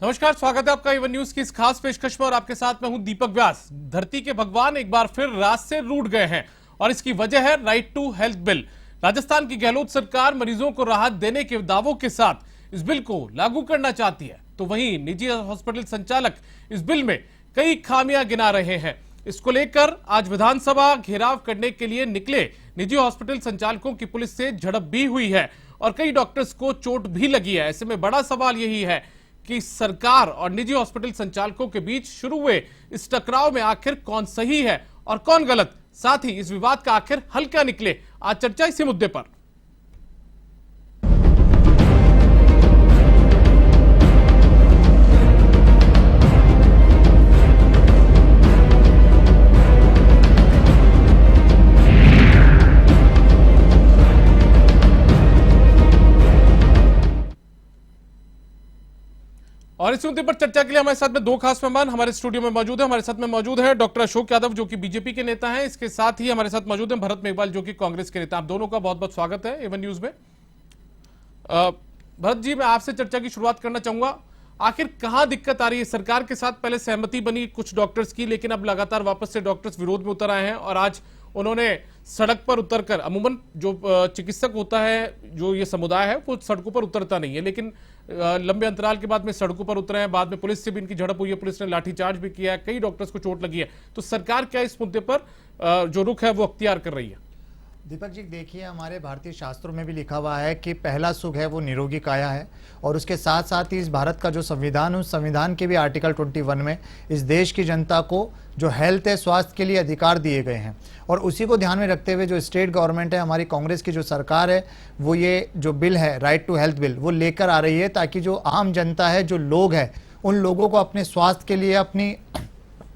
नमस्कार, स्वागत है आपका एवन न्यूज की इस खास पेशकश में और आपके साथ मैं हूं दीपक व्यास। धरती के भगवान एक बार फिर रात से रूठ गए हैं और इसकी वजह है right to health bill. Rajasthan की गहलोत सरकार मरीजों को राहत देने के दावों के साथ इस बिल को लागू करना चाहती है, तो वहीं निजी हॉस्पिटल संचालक इस बिल में कई खामियां गिना रहे हैं। इसको लेकर आज विधानसभा घेराव करने के लिए निकले निजी हॉस्पिटल संचालकों की पुलिस से झड़प भी हुई है और कई डॉक्टर्स को चोट भी लगी है। ऐसे में बड़ा सवाल यही है कि सरकार और निजी हॉस्पिटल संचालकों के बीच शुरू हुए इस टकराव में आखिर कौन सही है और कौन गलत, साथ ही इस विवाद का आखिर हल क्या निकले। आज चर्चा इसी मुद्दे पर। और इस मुद्दे पर चर्चा के लिए हमारे साथ में दो खास मेहमान हमारे स्टूडियो में मौजूद है। हमारे साथ में मौजूद है डॉक्टर अशोक यादव जो कि बीजेपी के नेता हैं। इसके साथ ही हमारे साथ मौजूद है भरत मेघवाल जो कि कांग्रेस के नेता। आप दोनों का बहुत बहुत स्वागत है एवन न्यूज में। भरत जी, मैं आपसे चर्चा की शुरुआत करना चाहूंगा। आखिर कहां दिक्कत आ रही है? सरकार के साथ पहले सहमति बनी कुछ डॉक्टर्स की, लेकिन अब लगातार वापस से डॉक्टर्स विरोध में उतर आए हैं और आज उन्होंने सड़क पर उतरकर, अमूमन जो चिकित्सक होता है, जो ये समुदाय है, वो सड़कों पर उतरता नहीं है, लेकिन लंबे अंतराल के बाद में सड़कों पर उतरे हैं। बाद में पुलिस से भी इनकी झड़प हुई है, पुलिस ने लाठीचार्ज भी किया है, कई डॉक्टर्स को चोट लगी है। तो सरकार क्या इस मुद्दे पर जो रुख है वो अख्तियार कर रही है? दीपक जी, देखिए, हमारे भारतीय शास्त्रों में भी लिखा हुआ है कि पहला सुख है वो निरोगी काया है, और उसके साथ साथ ही इस भारत का जो संविधान है, उस संविधान के भी आर्टिकल 21 में इस देश की जनता को जो हेल्थ है, स्वास्थ्य के लिए अधिकार दिए गए हैं। और उसी को ध्यान में रखते हुए जो स्टेट गवर्नमेंट है, हमारी कांग्रेस की जो सरकार है, वो ये जो बिल है राइट टू हेल्थ बिल वो लेकर आ रही है, ताकि जो आम जनता है, जो लोग हैं, उन लोगों को अपने स्वास्थ्य के लिए, अपनी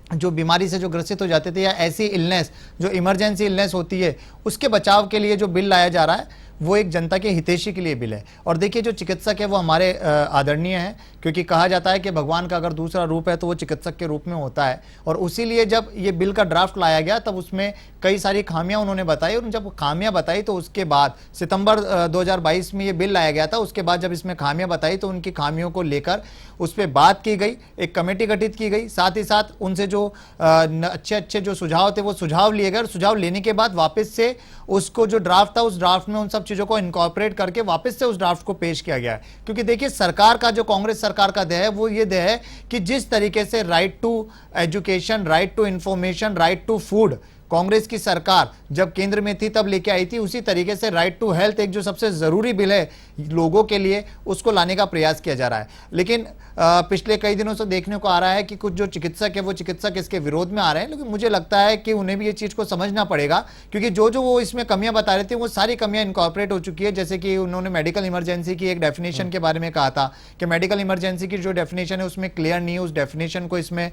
जो बीमारी से जो ग्रसित हो जाते थे या ऐसी इलनेस जो इमरजेंसी इलनेस होती है, उसके बचाव के लिए जो बिल लाया जा रहा है वो एक जनता के हितैषी के लिए बिल है। और देखिए, जो चिकित्सक है वो हमारे आदरणीय हैं, क्योंकि कहा जाता है कि भगवान का अगर दूसरा रूप है तो वो चिकित्सक के रूप में होता है। और उसीलिए जब ये बिल का ड्राफ्ट लाया गया तब उसमें कई सारी खामियां उन्होंने बताई, और जब खामियां बताई तो उसके बाद सितंबर 2022 में ये बिल लाया गया था। उसके बाद जब इसमें खामियां बताई तो उनकी खामियों को लेकर उस पर बात की गई, एक कमेटी गठित की गई, साथ ही साथ उनसे जो अच्छे अच्छे जो सुझाव थे वो सुझाव लिए गए, और सुझाव लेने के बाद वापस से उसको जो ड्राफ्ट था उस ड्राफ्ट में उन सब चीजों को इनकॉर्पोरेट करके वापस से उस ड्राफ्ट को पेश किया गया है। क्योंकि देखिए, सरकार का जो कांग्रेस सरकार का ध्येय है वो ये ध्येय है कि जिस तरीके से right to education, right to information, right to food Congress की सरकार जब केंद्र में थी तब लेके आई थी, उसी तरीके से राइट टू हेल्थ, एक जो सबसे जरूरी बिल है लोगों के लिए, उसको लाने का प्रयास किया जा रहा है। लेकिन पिछले कई दिनों से देखने को आ रहा है कि कुछ जो चिकित्सक है वो चिकित्सक इसके विरोध में आ रहे हैं। लेकिन मुझे लगता है कि उन्हें भी ये चीज को समझना पड़ेगा, क्योंकि जो जो वो इसमें कमियां बता रहे थे वो सारी कमियां इनकॉर्पोरेट हो चुकी है। जैसे कि उन्होंने मेडिकल इमरजेंसी की एक डेफिनेशन के बारे में कहा था कि मेडिकल इमरजेंसी की जो डेफिनेशन है उसमें क्लियर नहीं है, उस डेफिनेशन को इसमें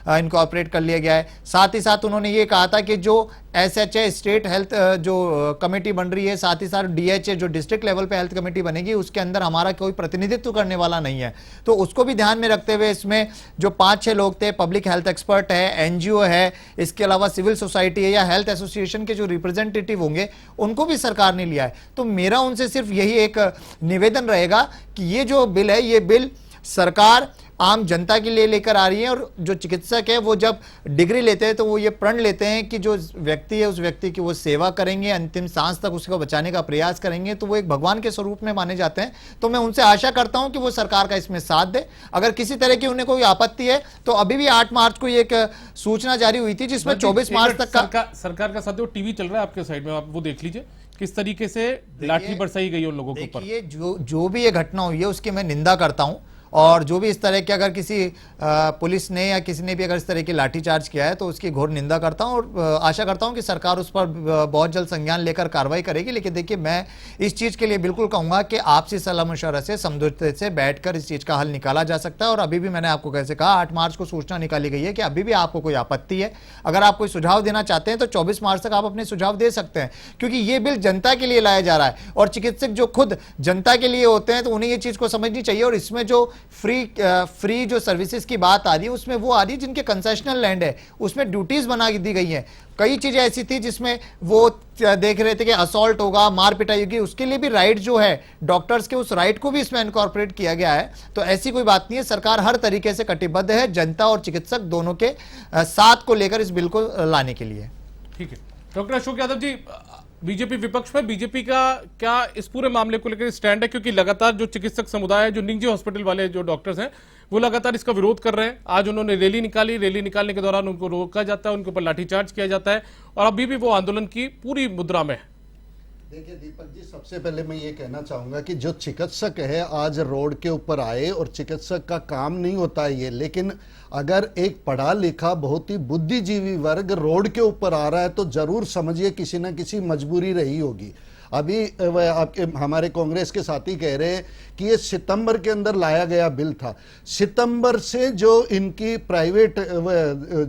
इनकॉर्पोरेट कर लिया गया है। साथ ही साथ उन्होंने ये कहा था कि जो SHA स्टेट हेल्थ जो कमेटी बन रही है, साथ ही साथ DHA जो डिस्ट्रिक्ट लेवल पे हेल्थ कमेटी बनेगी, उसके अंदर हमारा कोई प्रतिनिधित्व करने वाला नहीं है। तो उसको भी ध्यान में रखते हुए इसमें जो 5-6 लोग थे, पब्लिक हेल्थ एक्सपर्ट है, NGO है, इसके अलावा सिविल सोसाइटी है या हेल्थ एसोसिएशन के जो रिप्रेजेंटेटिव होंगे, उनको भी सरकार ने लिया है। तो मेरा उनसे सिर्फ यही एक निवेदन रहेगा कि ये जो बिल है, ये बिल सरकार आम जनता के लिए लेकर आ रही है। और जो चिकित्सक है वो जब डिग्री लेते हैं तो वो ये प्रण लेते हैं कि जो व्यक्ति है उस व्यक्ति की वो सेवा करेंगे, अंतिम सांस तक उसको बचाने का प्रयास करेंगे, तो वो एक भगवान के स्वरूप में माने जाते हैं। तो मैं उनसे आशा करता हूं कि वो सरकार का इसमें साथ दे। अगर किसी तरह की उन्हें कोई आपत्ति है तो अभी भी 8 मार्च को एक सूचना जारी हुई थी जिसमें 24 मार्च तक का सरकार का साथ वो टीवी चल रहा है आपके साइड में, आप वो देख लीजिए किस तरीके से लाठी बरसाई गई उन लोगों के ऊपर। देखिए, जो भी ये घटना हुई है उसकी मैं निंदा करता हूं, और जो भी इस तरह के अगर किसी पुलिस ने या किसी ने भी अगर इस तरह की लाठीचार्ज किया है तो उसकी घोर निंदा करता हूं, और आशा करता हूं कि सरकार उस पर बहुत जल्द संज्ञान लेकर कार्रवाई करेगी। लेकिन देखिए, मैं इस चीज़ के लिए बिल्कुल कहूंगा कि आपसी सलाह मशवरा से, समझौते से बैठकर इस चीज़ का हल निकाला जा सकता है। और अभी भी मैंने आपको कैसे कहा, 8 मार्च को सूचना निकाली गई है कि अभी भी आपको कोई आपत्ति है, अगर आप कोई सुझाव देना चाहते हैं तो 24 मार्च तक आप अपने सुझाव दे सकते हैं, क्योंकि ये बिल जनता के लिए लाया जा रहा है। और चिकित्सक जो खुद जनता के लिए होते हैं तो उन्हें ये चीज़ को समझनी चाहिए। और इसमें जो फ्री जो सर्विसेज की बात आ रही है उसमें वो आ रही है जिनके कंसेशनल लैंड है, उसमें ड्यूटीज बना दी गई हैं। कई चीजें ऐसी थी जिसमें वो देख रहे थे कि असॉल्ट होगा, मार पिटाई होगी, उसके लिए भी राइट जो है डॉक्टर्स के, उस राइट को भी इसमें इनकॉर्पोरेट किया गया है। तो ऐसी कोई बात नहीं है, सरकार हर तरीके से कटिबद्ध है जनता और चिकित्सक दोनों के साथ को लेकर इस बिल को लाने के लिए। ठीक है डॉक्टर अशोक यादव जी, बीजेपी विपक्ष में, बीजेपी का क्या इस पूरे मामले को लेकर स्टैंड है? क्योंकि लगातार जो चिकित्सक समुदाय है, जो निजी हॉस्पिटल वाले जो डॉक्टर्स हैं, वो लगातार इसका विरोध कर रहे हैं। आज उन्होंने रैली निकाली, रैली निकालने के दौरान उनको रोका जाता है, उनके ऊपर लाठीचार्ज किया जाता है और अभी भी वो आंदोलन की पूरी मुद्रा में है। देखिए दीपक जी, सबसे पहले मैं ये कहना चाहूंगा कि जो चिकित्सक है आज रोड के ऊपर आए, और चिकित्सक का काम नहीं होता है ये, लेकिन अगर एक पढ़ा लिखा बहुत ही बुद्धिजीवी वर्ग रोड के ऊपर आ रहा है तो जरूर समझिए किसी ना किसी मजबूरी रही होगी। अभी आपके हमारे कांग्रेस के साथी कह रहे हैं कि ये सितंबर के अंदर लाया गया बिल था। सितंबर से जो इनकी प्राइवेट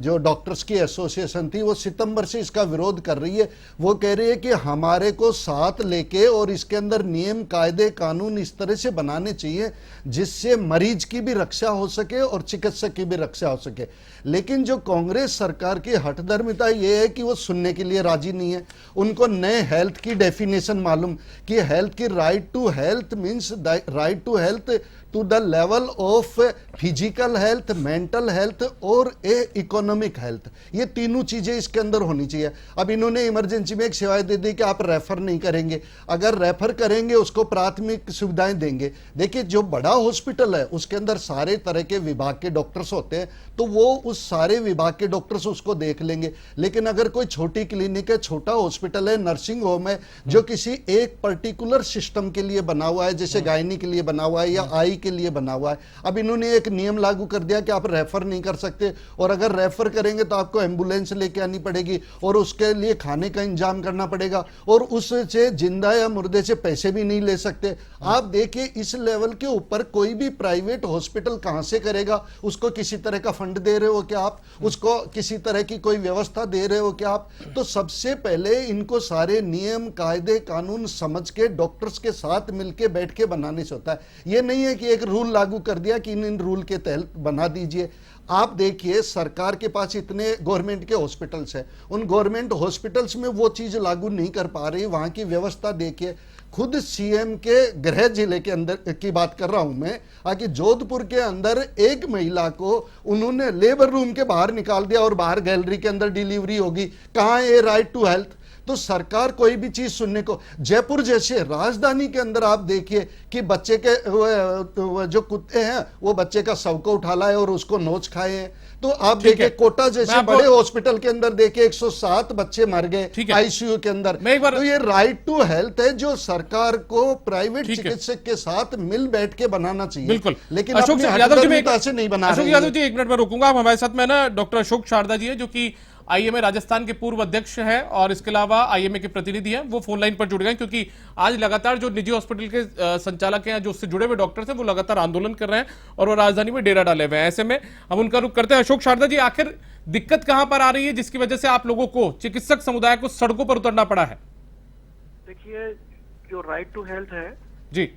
जो डॉक्टर्स की एसोसिएशन थी वो सितंबर से इसका विरोध कर रही है। वो कह रही है कि हमारे को साथ लेके और इसके अंदर नियम कायदे कानून इस तरह से बनाने चाहिए जिससे मरीज की भी रक्षा हो सके और चिकित्सक की भी रक्षा हो सके। लेकिन जो कांग्रेस सरकार की हठधर्मिता ये है कि वो सुनने के लिए राजी नहीं है। उनको नए हेल्थ की डेफिनेशन मालूम कि हेल्थ की right to health means right to health to the level of physical health, mental health और इकोनॉमिक हेल्थ। ये तीनों चीजें इसके अंदर होनी चाहिए। अब इन्होंने इमरजेंसी में एक सेवाएं दे दी कि आप रेफर नहीं करेंगे, अगर रेफर करेंगे उसको प्राथमिक सुविधाएं देंगे। देखिए जो बड़ा हॉस्पिटल है उसके अंदर सारे तरह के विभाग के डॉक्टर्स होते हैं तो वो उस सारे विभाग के डॉक्टर्स उसको देख लेंगे। लेकिन अगर कोई छोटी क्लिनिक है, छोटा हॉस्पिटल है, नर्सिंग होम है जो किसी एक पर्टिकुलर सिस्टम के लिए बना हुआ है, जैसे गायनी के लिए बना हुआ है या आई के लिए बना हुआ है, अब इन्होंने एक नियम लागू कर दिया कि आप रेफर नहीं कर सकते, और अगर रेफर करेंगे तो आपको एम्बुलेंस लेके आनी पड़ेगी और उसके लिए खाने का इंतजाम करना पड़ेगा और उससे जिंदा या मुर्दे से पैसे भी नहीं ले सकते। आप देखिए इस लेवल के ऊपर कोई भी प्राइवेट हॉस्पिटल कहां से करेगा? उसको किसी तरह का फंड दे रहे हो क्या आप? उसको किसी तरह की कोई व्यवस्था दे रहे हो क्या आप? तो सबसे पहले इनको सारे नियम कायदे कानून समझ के डॉक्टर्स के साथ मिलके बैठ के बनाने से होता है। ये नहीं है कि एक रूल लागू कर दिया कि इन रूल के तहत बना दीजिए। आप देखिए सरकार के पास इतने गवर्नमेंट के हॉस्पिटल्स हैं, उन गवर्नमेंट हॉस्पिटल्स में वो चीज लागू नहीं कर पा रही। वहां की व्यवस्था देखिए, खुद सीएम के गृह जिले के अंदर की बात कर रहा हूं मैं, कि जोधपुर के अंदर एक महिला को उन्होंने लेबर रूम के बाहर निकाल दिया और बाहर गैलरी के अंदर डिलीवरी होगी। कहां है ये राइट टू हेल्थ? तो सरकार कोई भी चीज सुनने को, जयपुर जैसे राजधानी के अंदर आप देखिए कि बच्चे के जो कुत्ते हैं वो बच्चे का शव को उठा लाए और उसको नोच खाए हैं। तो आप देखिए कोटा जैसे बड़े हॉस्पिटल के अंदर देखिए 107 बच्चे मर गए आईसीयू के अंदर। तो ये राइट टू हेल्थ है जो सरकार को प्राइवेट चिकित्सक के साथ मिल बैठ के बनाना चाहिए। बिल्कुल। लेकिन अशोक यादव जी नहीं बना रहे। अशोक यादव जी एक मिनट में रोकूंगा। आप हमारे साथ में ना डॉक्टर अशोक शारदा जी है जो कि आईएमए राजस्थान के पूर्व अध्यक्ष हैं और इसके अलावा आईएमए के प्रतिनिधि हैं। वो फोन लाइन पर जुड़ गए क्योंकि आज लगातार जो निजी हॉस्पिटल के संचालक हैं, जो उससे जुड़े हुए डॉक्टर्स हैं, वो लगातार आंदोलन कर रहे हैं और वो राजधानी में डेरा डाले हुए हैं। ऐसे में हम उनका रुख करते हैं। अशोक शारदा जी, आखिर दिक्कत कहां पर आ रही है जिसकी वजह से आप लोगों को, चिकित्सक समुदाय को सड़कों पर उतरना पड़ा है? देखिए जो राइट टू हेल्थ है जी,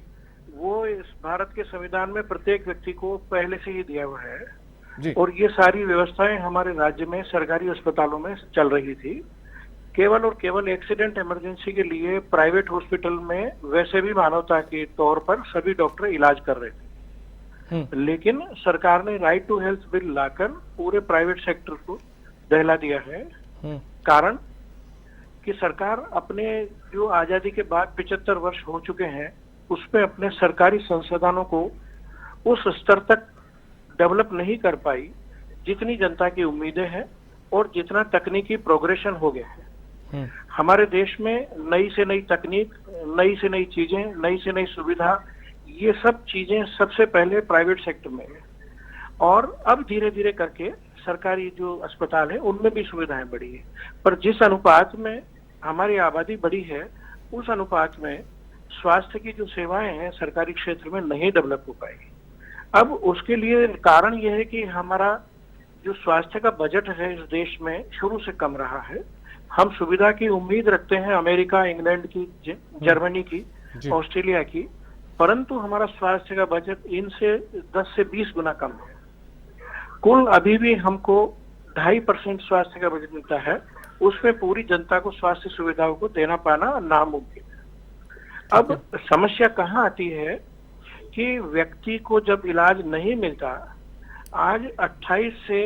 वो इस भारत के संविधान में प्रत्येक व्यक्ति को पहले से ही दिया हुआ है जी। और ये सारी व्यवस्थाएं हमारे राज्य में सरकारी अस्पतालों में चल रही थी। केवल और केवल एक्सीडेंट इमरजेंसी के लिए प्राइवेट हॉस्पिटल में वैसे भी मानवता के तौर पर सभी डॉक्टर इलाज कर रहे थे, लेकिन सरकार ने राइट टू हेल्थ बिल लाकर पूरे प्राइवेट सेक्टर को दहला दिया है। कारण कि सरकार अपने जो आजादी के बाद 75 वर्ष हो चुके हैं उसमें अपने सरकारी संसाधनों को उस स्तर तक डेवलप नहीं कर पाई जितनी जनता की उम्मीदें हैं और जितना तकनीकी प्रोग्रेशन हो गया है। हमारे देश में नई से नई तकनीक, नई से नई चीजें, नई से नई सुविधा, ये सब चीजें सबसे पहले प्राइवेट सेक्टर में है और अब धीरे धीरे करके सरकारी जो अस्पताल है उनमें भी सुविधाएं बढ़ी है। पर जिस अनुपात में हमारी आबादी बढ़ी है उस अनुपात में स्वास्थ्य की जो सेवाएं हैं सरकारी क्षेत्र में नहीं डेवलप हो पाएगी। अब उसके लिए कारण यह है कि हमारा जो स्वास्थ्य का बजट है इस देश में शुरू से कम रहा है। हम सुविधा की उम्मीद रखते हैं अमेरिका, इंग्लैंड की, जर्मनी की, ऑस्ट्रेलिया की, परंतु हमारा स्वास्थ्य का बजट इनसे 10 से 20 गुना कम है। कुल अभी भी हमको 2.5% स्वास्थ्य का बजट मिलता है उसमें पूरी जनता को स्वास्थ्य सुविधाओं को देना पाना नामुमकिन है। अब समस्या कहाँ आती है कि व्यक्ति को जब इलाज नहीं मिलता, आज 28 से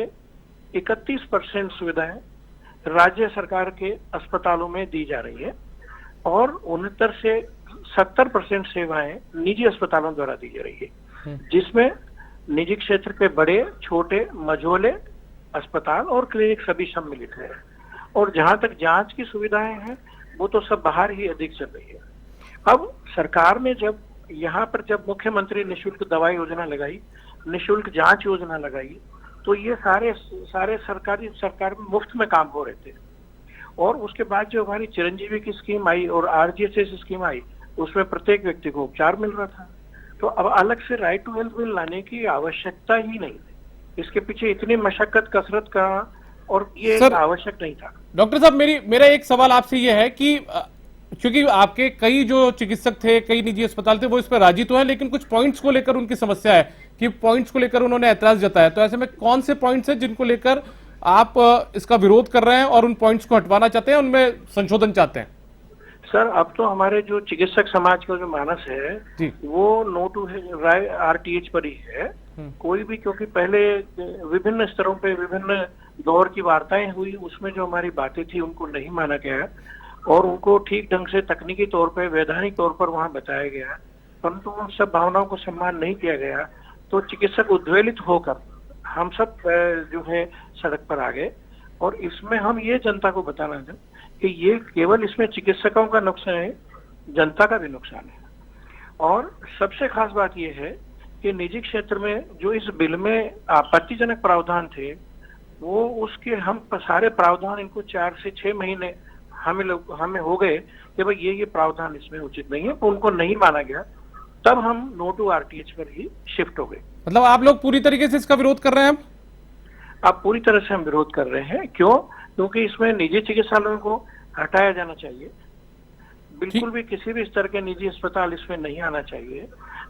31% सुविधाएं राज्य सरकार के अस्पतालों में दी जा रही है और 69 से 70% सेवाएं निजी अस्पतालों द्वारा दी जा रही है, जिसमें निजी क्षेत्र के बड़े, छोटे, मझोले अस्पताल और क्लिनिक सभी सम्मिलित है। और जहां तक जांच की सुविधाएं हैं वो तो सब बाहर ही अधिक चल रही है। अब सरकार ने जब मुख्यमंत्री निःशुल्क दवाई योजना लगाई, निःशुल्क जांच योजना लगाई, तो ये सारे सरकार में मुफ्त में काम हो रहे थे। और उसके बाद जो हमारी चिरंजीवी की स्कीम आई और RGHS स्कीम आई, उसमें प्रत्येक व्यक्ति को उपचार मिल रहा था। तो अब अलग से राइट टू हेल्थ बिल लाने की आवश्यकता ही नहीं थी। इसके पीछे इतनी मशक्कत कसरत का और ये आवश्यक नहीं था। डॉक्टर साहब, मेरा एक सवाल आपसे ये है कि क्योंकि आपके कई जो चिकित्सक थे, कई निजी अस्पताल थे, वो इस पर राजी तो है, लेकिन कुछ पॉइंट्स को लेकर उनकी समस्या है कि पॉइंट्स को लेकर उन्होंने ऐतराज जताया। तो ऐसे में कौन से पॉइंट्स हैं जिनको लेकर आप इसका विरोध कर रहे हैं और उन पॉइंट्स को हटवाना चाहते हैं, उनमें संशोधन चाहते हैं? सर, अब तो हमारे जो चिकित्सक समाज का जो मानस है वो नो टू RTH पर ही है। कोई भी, क्योंकि पहले विभिन्न स्तरों पे विभिन्न दौर की वार्ताएं हुई, उसमें जो हमारी बातें थी उनको नहीं माना गया और उनको ठीक ढंग से तकनीकी तौर पे, वैधानिक तौर पर वहां बताया गया, परंतु उन सब भावनाओं को सम्मान नहीं किया गया। तो चिकित्सक उद्वेलित होकर हम सब जो है सड़क पर आ गए। और इसमें हम ये जनता को बताना चाहते कि ये केवल इसमें चिकित्सकों का नुकसान है, जनता का भी नुकसान है। और सबसे खास बात यह है कि निजी क्षेत्र में जो इस बिल में आपत्तिजनक प्रावधान थे, वो उसके हम सारे प्रावधान, इनको 4 से 6 महीने हमें हो गए कि भाई ये प्रावधान इसमें उचित नहीं है, तो उनको नहीं माना गया। तब हम नो टू RTH पर ही शिफ्ट हो गए। मतलब आप लोग पूरी तरीके से इसका विरोध कर रहे हैं? अब पूरी तरह से हम विरोध कर रहे हैं। क्यों? क्योंकि इसमें निजी चिकित्सालयों को हटाया जाना चाहिए। बिल्कुल भी किसी भी स्तर के निजी अस्पताल इसमें नहीं आना चाहिए।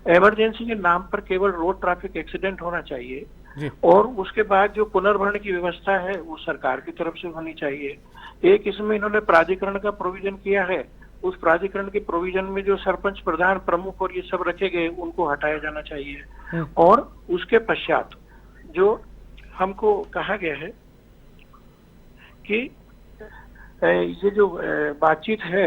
इमरजेंसी के नाम पर केवल रोड ट्रैफिक एक्सीडेंट होना चाहिए और उसके बाद जो पुनर्भरण की व्यवस्था है वो सरकार की तरफ से होनी चाहिए। एक इसमें इन्होंने प्राधिकरण का प्रोविजन किया है, उस प्राधिकरण के प्रोविजन में जो सरपंच, प्रधान, प्रमुख और ये सब रखे गए उनको हटाया जाना चाहिए। और उसके पश्चात जो हमको कहा गया है कि ये जो बातचीत है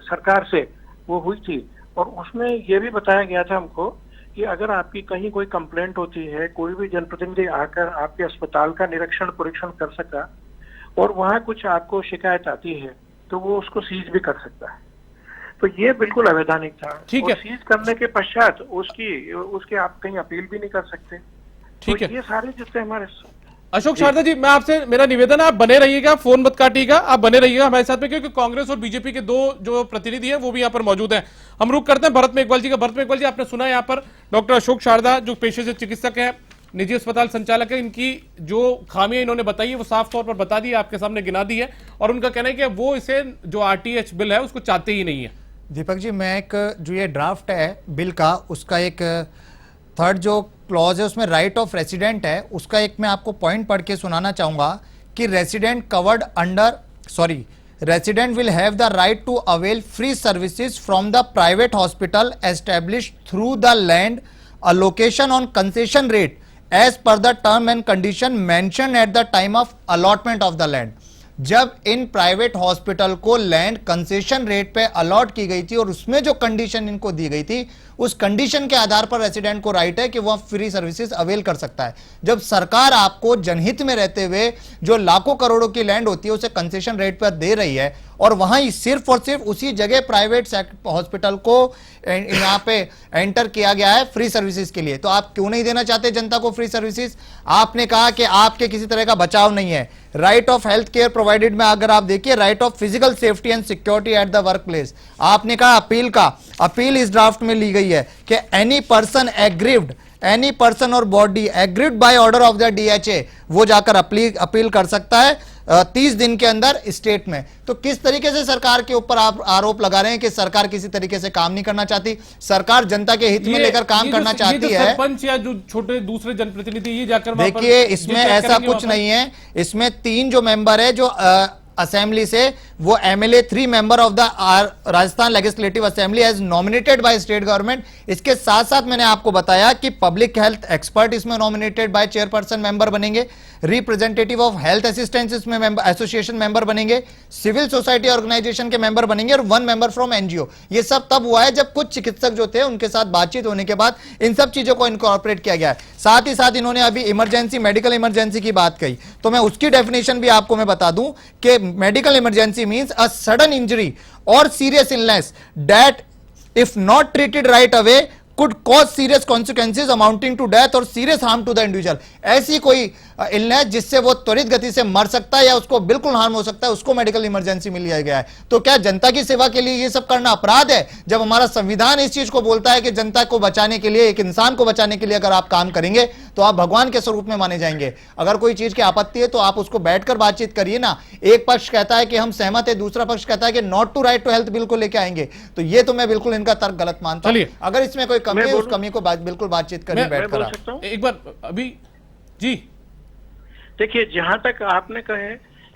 सरकार से वो हुई थी और उसमें ये भी बताया गया था हमको कि अगर आपकी कहीं कोई कंप्लेंट होती है, कोई भी जनप्रतिनिधि आकर आपके अस्पताल का निरीक्षण परीक्षण कर सका और वहां कुछ आपको शिकायत आती है तो वो उसको सीज भी कर सकता है। तो ये बिल्कुल अवैधानिक था। ठीक है। सीज करने के पश्चात उसके आप कहीं अपील भी नहीं कर सकते। ठीक है। ये सारे जितने हमारे अशोक शारदा जी, मैं आपसे, मेरा निवेदन है, आप बने रहिएगा, फोन मत काटिएगा, आप बने रहिएगा हमारे साथ में, क्योंकि कांग्रेस और बीजेपी के दो जो प्रतिनिधि हैं वो भी यहाँ पर मौजूद हैं। हम रुक करते हैं भरत मेघवाल जी का। भरत मेघवाल जी, आपने सुना यहाँ पर डॉक्टर अशोक शारदा जो पेशे से चिकित्सक है, निजी अस्पताल संचालक है, इनकी जो खामियां इन्होंने बताई है वो साफ तौर पर बता दी है, आपके सामने गिना दी है और उनका कहना है कि वो इसे जो RTH बिल है उसको चाहते ही नहीं है। दीपक जी, मैं एक जो ये ड्राफ्ट है बिल का, उसका एक थर्ड जो क्लॉज है उसमें राइट ऑफ रेसिडेंट है, उसका एक मैं आपको पॉइंट पढ़ के सुनाना चाहूंगा कि resident will have the right to avail free services from the private hospital established through the land allocation on concession rate as per the term and condition mention at the time of allotment of the land. जब इन private hospital को land concession rate पे allot की गई थी और उसमें जो कंडीशन इनको दी गई थी, उस कंडीशन के आधार पर रेसिडेंट को राइट है कि वह फ्री सर्विसेज अवेल कर सकता है। जब सरकार आपको जनहित में रहते हुए जो लाखों करोड़ों की लैंड होती है उसे कंसेशन रेट पर दे रही है और वहां सिर्फ और सिर्फ उसी जगह प्राइवेट हॉस्पिटल को यहां पे एंटर किया गया है फ्री सर्विसेज के लिए, तो आप क्यों नहीं देना चाहते जनता को फ्री सर्विसेज? आपने कहा कि आपके किसी तरह का बचाव नहीं है। Right of health care provided में अगर आप देखिए right of physical safety and security at the work place, आपने कहा अपील इस ड्राफ्ट में ली गई है कि एनी पर्सन और body aggrieved by order of the DHA वो जाकर अपील कर सकता है 30 दिन के अंदर स्टेट में। तो किस तरीके से सरकार के ऊपर आप आरोप लगा रहे हैं कि सरकार किसी तरीके से काम नहीं करना चाहती? सरकार जनता के हित में लेकर काम करना चाहती है। सरपंच या जो छोटे दूसरे जनप्रतिनिधि ये जाकर, देखिए इसमें ऐसा कुछ नहीं है। इसमें 3 जो मेंबर है जो असेंबली से वो MLA 3 member of the Rajasthan legislative assembly as nominated by state government. इसके साथ साथ मैंने आपको बताया कि पब्लिक हेल्थ एक्सपर्ट इसमें नॉमिनेटेड बाय चेयरपर्सन मेंबर बनेंगे, रिप्रेजेंटेटिव ऑफ हेल्थ असिस्टेंस इसमें एसोसिएशन मेंबर बनेंगे, सिविल सोसाइटी ऑर्गेनाइजेशन के मेंबर बनेंगे और 1 मेंबर फ्रॉम एनजीओ। ये सब तब हुआ है जब कुछ चिकित्सक जो थे उनके साथ बातचीत होने के बाद इन सब चीजों को इनकॉर्पोरेट किया गया है। साथ ही साथ इन्होंने अभी इमरजेंसी, मेडिकल इमरजेंसी की बात कही, तो मैं उसकी डेफिनेशन भी आपको मैं बता दूं कि medical emergency means a sudden injury और serious illness that if not treated right away could cause serious consequences amounting to death or serious harm to the individual। ऐसी कोई इलनेस जिससे वो त्वरित गति से मर सकता है या उसको बिल्कुल हार्म हो सकता है, उसको मेडिकल इमरजेंसी में लिया गया है। तो क्या जनता की सेवा के लिए ये सब करना अपराध है? जब हमारा संविधान इस चीज को बोलता है कि जनता को बचाने के लिए, एक इंसान को बचाने के लिए अगर आप काम करेंगे तो आप भगवान के स्वरूप में माने जाएंगे। अगर कोई चीज की आपत्ति है तो आप उसको बैठकर बातचीत करिए ना। एक पक्ष कहता है कि हम सहमत है, दूसरा पक्ष कहता है कि not to right to health bill को लेके आएंगे, तो ये तो मैं बिल्कुल इनका तर्क गलत मानता हूं। अगर इसमें कोई कमी है उस कमी को बिल्कुल बातचीत करिए बैठकर। एक बार अभी जी देखिए, जहां तक आपने कहे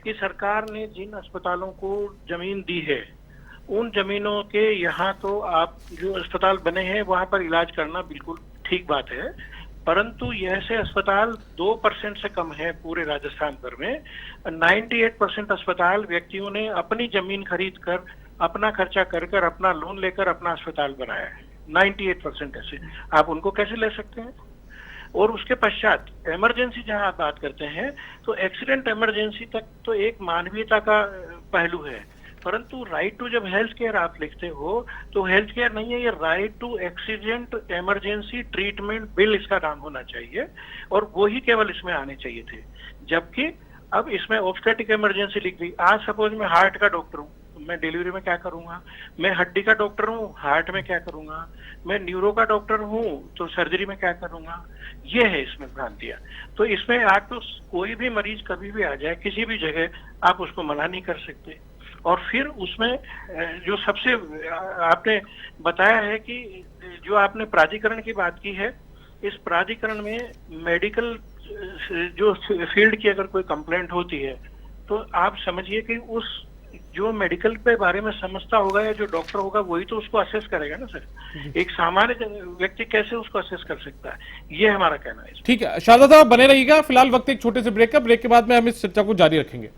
कि सरकार ने जिन अस्पतालों को जमीन दी है उन जमीनों के यहाँ तो आप जो अस्पताल बने हैं वहां पर इलाज करना बिल्कुल ठीक बात है, परंतु यह से अस्पताल 2% से कम है पूरे राजस्थान भर में। 98% अस्पताल व्यक्तियों ने अपनी जमीन खरीद कर, अपना खर्चा कर अपना लोन लेकर अपना अस्पताल बनाया है। 98% ऐसे आप उनको कैसे ले सकते हैं? और उसके पश्चात इमरजेंसी जहां आप बात करते हैं तो एक्सीडेंट इमरजेंसी तक तो एक मानवीयता का पहलू है, परंतु राइट टू जब हेल्थ केयर आप लिखते हो तो हेल्थ केयर नहीं है, ये right to accident emergency treatment bill इसका नाम होना चाहिए और वो ही केवल इसमें आने चाहिए थे। जबकि अब इसमें ऑब्स्टेटिक इमरजेंसी लिख दी। आज सपोज मैं हार्ट का डॉक्टर हूँ, मैं डिलीवरी में क्या करूंगा? मैं हड्डी का डॉक्टर हूँ, हार्ट में क्या करूंगा? मैं न्यूरो का डॉक्टर हूँ तो सर्जरी में क्या करूंगा? ये है इसमें भ्रांतियां। तो इसमें आप तो कोई भी मरीज कभी भी आ जाए किसी भी जगह, आप उसको मना नहीं कर सकते। और फिर उसमें जो सबसे आपने बताया है कि जो आपने प्राधिकरण की बात की है, इस प्राधिकरण में मेडिकल जो फील्ड की अगर कोई कंप्लेंट होती है तो आप समझिए कि उस जो मेडिकल पे बारे में समझता होगा या जो डॉक्टर होगा वही तो उसको असेस करेगा ना सर। एक सामान्य व्यक्ति कैसे उसको असेस कर सकता है? ये हमारा कहना है। ठीक है, शारदा साहब बने रहिएगा। फिलहाल वक्त एक छोटे से ब्रेक का, ब्रेक के बाद में हम इस चर्चा को जारी रखेंगे।